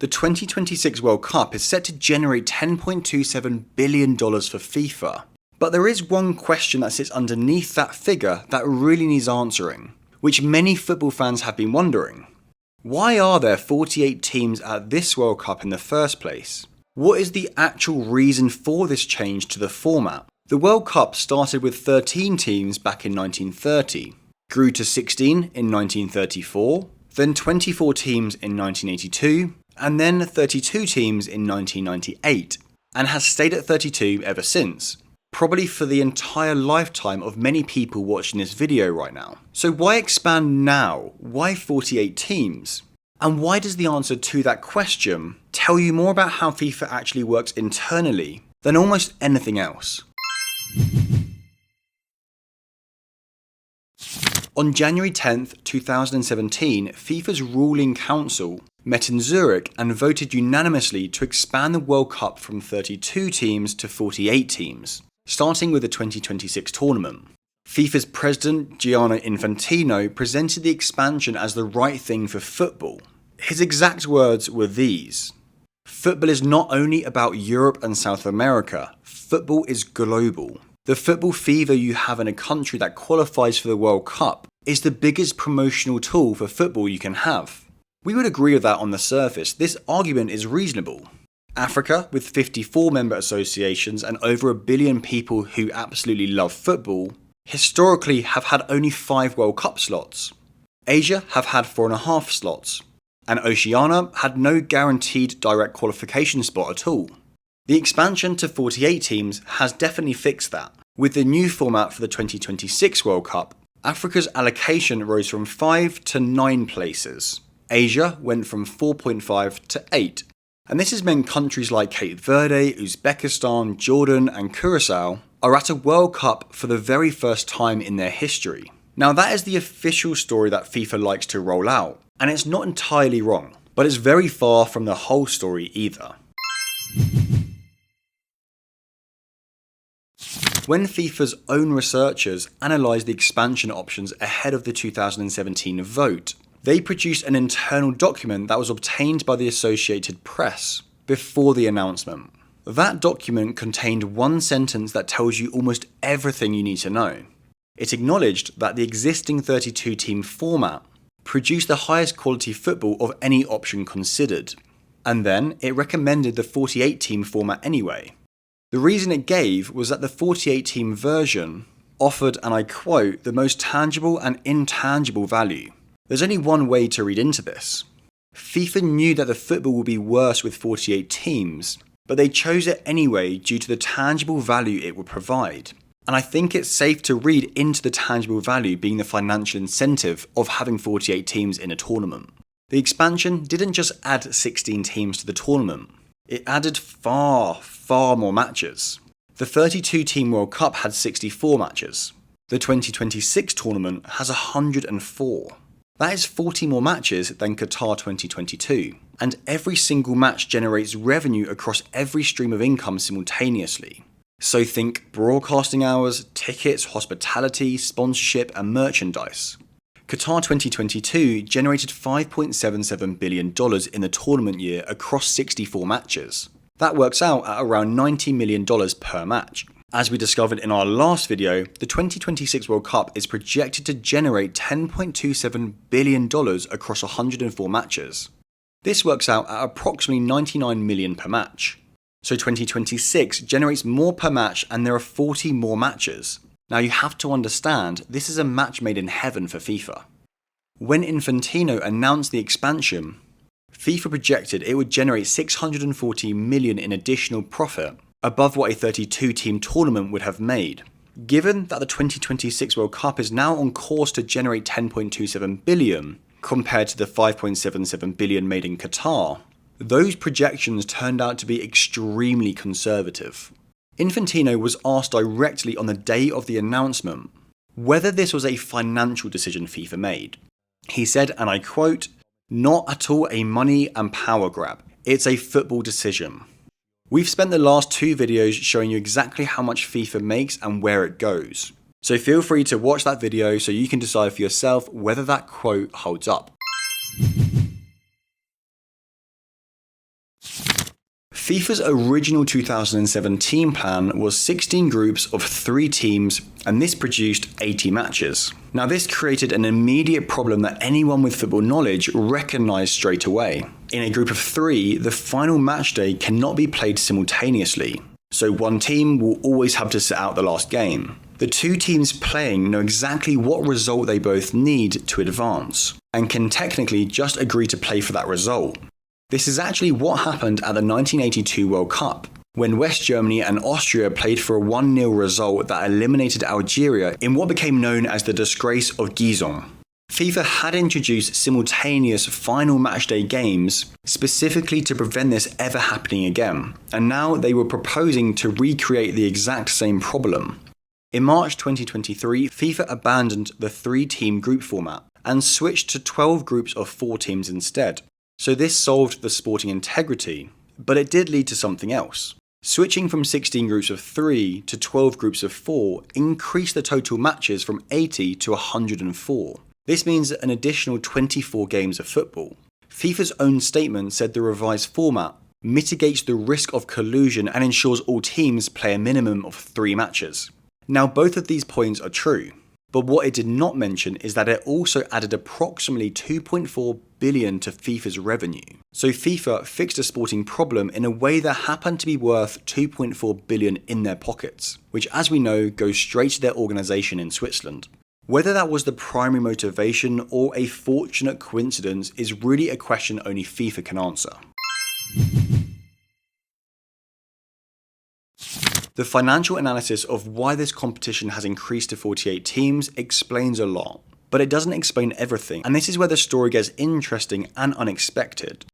The 2026 World Cup is set to generate $10.27 billion for FIFA. But there is one question that sits underneath that figure that really needs answering, which many football fans have been wondering. Why are there 48 teams at this World Cup in the first place? What is the actual reason for this change to the format? The World Cup started with 13 teams back in 1930, grew to 16 in 1934, then 24 teams in 1982, and then 32 teams in 1998, and has stayed at 32 ever since, probably for the entire lifetime of many people watching this video right now. So why expand now? Why 48 teams? And why does the answer to that question tell you more about how FIFA actually works internally than almost anything else? On January 10th, 2017, FIFA's ruling council met in Zurich and voted unanimously to expand the World Cup from 32 teams to 48 teams, starting with the 2026 tournament. FIFA's president, Gianni Infantino, presented the expansion as the right thing for football. His exact words were these: "Football is not only about Europe and South America, football is global. The football fever you have in a country that qualifies for the World Cup is the biggest promotional tool for football you can have." We would agree with that on the surface. This argument is reasonable. Africa, with 54 member associations and over 1 billion people who absolutely love football, historically have had only 5 World Cup slots. Asia have had 4.5 slots, and Oceania had no guaranteed direct qualification spot at all. The expansion to 48 teams has definitely fixed that. With the new format for the 2026 World Cup, Africa's allocation rose from 5 to 9 places. Asia went from 4.5 to 8. And this has meant countries like Cape Verde, Uzbekistan, Jordan and Curacao are at a World Cup for the very first time in their history. Now that is the official story that FIFA likes to roll out, and it's not entirely wrong, but it's very far from the whole story either. When FIFA's own researchers analysed the expansion options ahead of the 2017 vote, they produced an internal document that was obtained by the Associated Press before the announcement. That document contained one sentence that tells you almost everything you need to know. It acknowledged that the existing 32-team format produced the highest quality football of any option considered, and then it recommended the 48-team format anyway. The reason it gave was that the 48-team version offered, and I quote, "the most tangible and intangible value." There's only one way to read into this. FIFA knew that the football would be worse with 48 teams, but they chose it anyway due to the tangible value it would provide. And I think it's safe to read into the tangible value being the financial incentive of having 48 teams in a tournament. The expansion didn't just add 16 teams to the tournament, it added far more matches. The 32-team World Cup had 64 matches. The 2026 tournament has 104. That is 40 more matches than Qatar 2022, and every single match generates revenue across every stream of income simultaneously. So think broadcasting hours, tickets, hospitality, sponsorship and merchandise. Qatar 2022 generated $5.77 billion in the tournament year across 64 matches. That works out at around $90 million per match. As we discovered in our last video, the 2026 World Cup is projected to generate $10.27 billion across 104 matches. This works out at approximately $99 million per match. So 2026 generates more per match and there are 40 more matches. Now you have to understand, this is a match made in heaven for FIFA. When Infantino announced the expansion, FIFA projected it would generate $640 million in additional profit, above what a 32-team tournament would have made. Given that the 2026 World Cup is now on course to generate $10.27 billion, compared to the $5.77 billion made in Qatar, those projections turned out to be extremely conservative. Infantino was asked directly on the day of the announcement whether this was a financial decision FIFA made. He said, and I quote, "Not at all a money and power grab, it's a football decision. We've spent the last 2 videos showing you exactly how much FIFA makes and where it goes. So feel free to watch that video so you can decide for yourself whether that quote holds up." FIFA's original 2017 plan was 16 groups of 3 teams, and this produced 80 matches. Now this created an immediate problem that anyone with football knowledge recognised straight away. In a group of 3, the final match day cannot be played simultaneously, so one team will always have to sit out the last game. The 2 teams playing know exactly what result they both need to advance, and can technically just agree to play for that result. This is actually what happened at the 1982 World Cup, when West Germany and Austria played for a 1-0 result that eliminated Algeria in what became known as the disgrace of Gizon. FIFA had introduced simultaneous final matchday games specifically to prevent this ever happening again, and now they were proposing to recreate the exact same problem. In March 2023, FIFA abandoned the 3-team group format and switched to 12 groups of 4 teams instead. So this solved the sporting integrity, but it did lead to something else. Switching from 16 groups of 3 to 12 groups of 4 increased the total matches from 80 to 104. This means an additional 24 games of football. FIFA's own statement said the revised format mitigates the risk of collusion and ensures all teams play a minimum of 3 matches. Now both of these points are true, but what it did not mention is that it also added approximately 2.4 billion to FIFA's revenue. So FIFA fixed a sporting problem in a way that happened to be worth 2.4 billion in their pockets, which as we know goes straight to their organisation in Switzerland. Whether that was the primary motivation or a fortunate coincidence is really a question only FIFA can answer. The financial analysis of why this competition has increased to 48 teams explains a lot, but it doesn't explain everything, and this is where the story gets interesting and unexpected.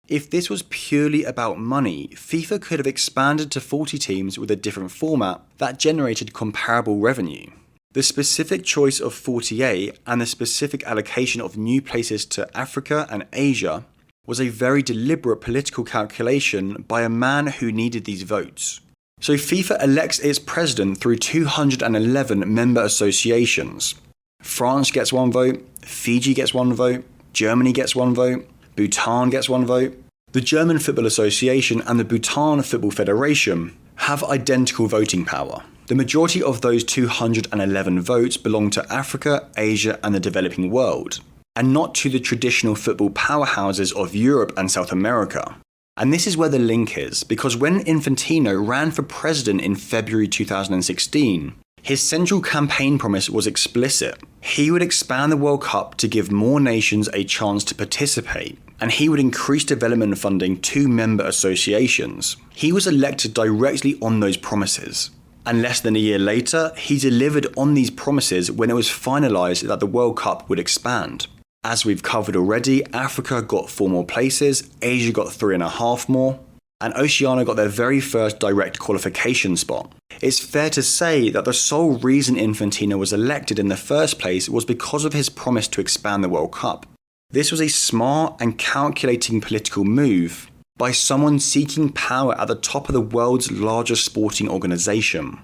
If this was purely about money, FIFA could have expanded to 40 teams with a different format that generated comparable revenue. The specific choice of 48 and the specific allocation of new places to Africa and Asia was a very deliberate political calculation by a man who needed these votes. So FIFA elects its president through 211 member associations. France gets 1 vote, Fiji gets 1 vote, Germany gets 1 vote, Bhutan gets 1 vote. The German Football Association and the Bhutan Football Federation have identical voting power. The majority of those 211 votes belong to Africa, Asia and the developing world, and not to the traditional football powerhouses of Europe and South America. And this is where the link is, because when Infantino ran for president in February 2016, his central campaign promise was explicit. He would expand the World Cup to give more nations a chance to participate, and he would increase development funding to member associations. He was elected directly on those promises. And less than a year later, he delivered on these promises when it was finalised that the World Cup would expand. As we've covered already, Africa got 4 more places, Asia got 3.5 more, and Oceania got their very first direct qualification spot. It's fair to say that the sole reason Infantino was elected in the first place was because of his promise to expand the World Cup. This was a smart and calculating political move by someone seeking power at the top of the world's largest sporting organisation.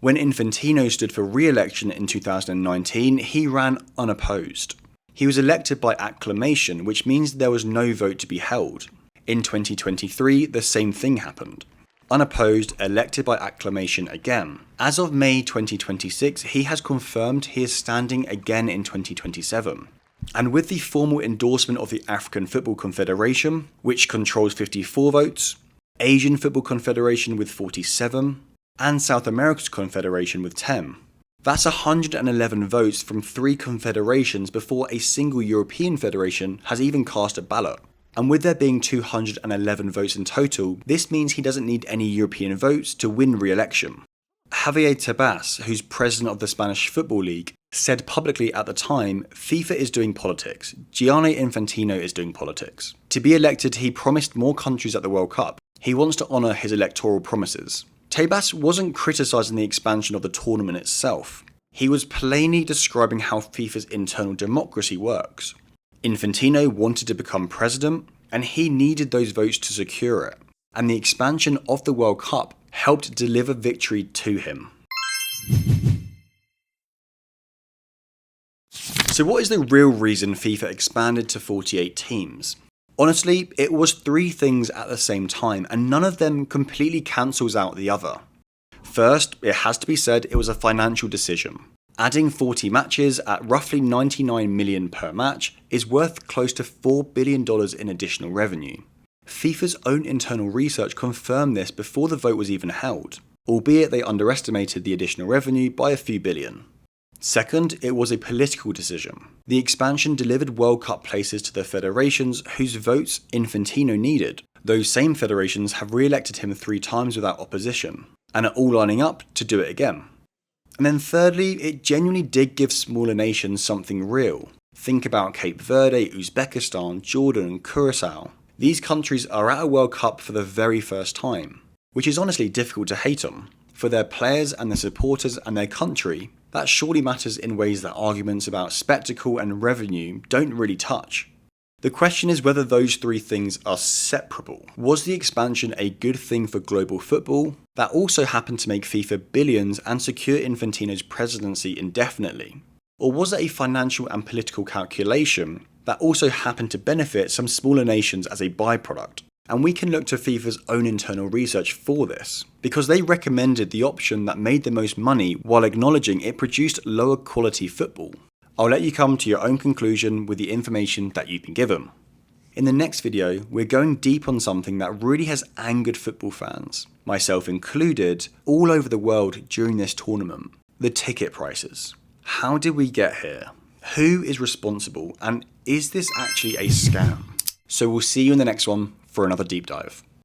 When Infantino stood for re-election in 2019, he ran unopposed. He was elected by acclamation, which means there was no vote to be held. In 2023, the same thing happened. Unopposed, elected by acclamation again. As of May 2026, he has confirmed he is standing again in 2027. And with the formal endorsement of the African Football Confederation, which controls 54 votes, Asian Football Confederation with 47, and South America's Confederation with 10. That's 111 votes from 3 confederations before a single European federation has even cast a ballot. And with there being 211 votes in total, this means he doesn't need any European votes to win re-election. Javier Tebas, who's president of the Spanish Football League, said publicly at the time, FIFA is doing politics, Gianni Infantino is doing politics. To be elected, he promised more countries at the World Cup. He wants to honour his electoral promises. Tebas wasn't criticising the expansion of the tournament itself. He was plainly describing how FIFA's internal democracy works. Infantino wanted to become president, and he needed those votes to secure it. And the expansion of the World Cup helped deliver victory to him. So what is the real reason FIFA expanded to 48 teams? Honestly, it was three things at the same time, and none of them completely cancels out the other. First, it has to be said it was a financial decision. Adding 40 matches at roughly $99 million per match is worth close to $4 billion in additional revenue. FIFA's own internal research confirmed this before the vote was even held, albeit they underestimated the additional revenue by a few billion. Second, it was a political decision. The expansion delivered World Cup places to the federations whose votes Infantino needed. Those same federations have re-elected him 3 times without opposition, and are all lining up to do it again. And then thirdly, it genuinely did give smaller nations something real. Think about Cape Verde, Uzbekistan, Jordan, and Curacao. These countries are at a World Cup for the very first time, which is honestly difficult to hate on. For their players and their supporters and their country, that surely matters in ways that arguments about spectacle and revenue don't really touch. The question is whether those three things are separable. Was the expansion a good thing for global football that also happened to make FIFA billions and secure Infantino's presidency indefinitely? Or was it a financial and political calculation that also happened to benefit some smaller nations as a byproduct? And we can look to FIFA's own internal research for this, because they recommended the option that made the most money while acknowledging it produced lower quality football. I'll let you come to your own conclusion with the information that you've been given. In the next video, we're going deep on something that really has angered football fans, myself included, all over the world during this tournament: the ticket prices. How did we get here? Who is responsible? And is this actually a scam? So we'll see you in the next one for another deep dive.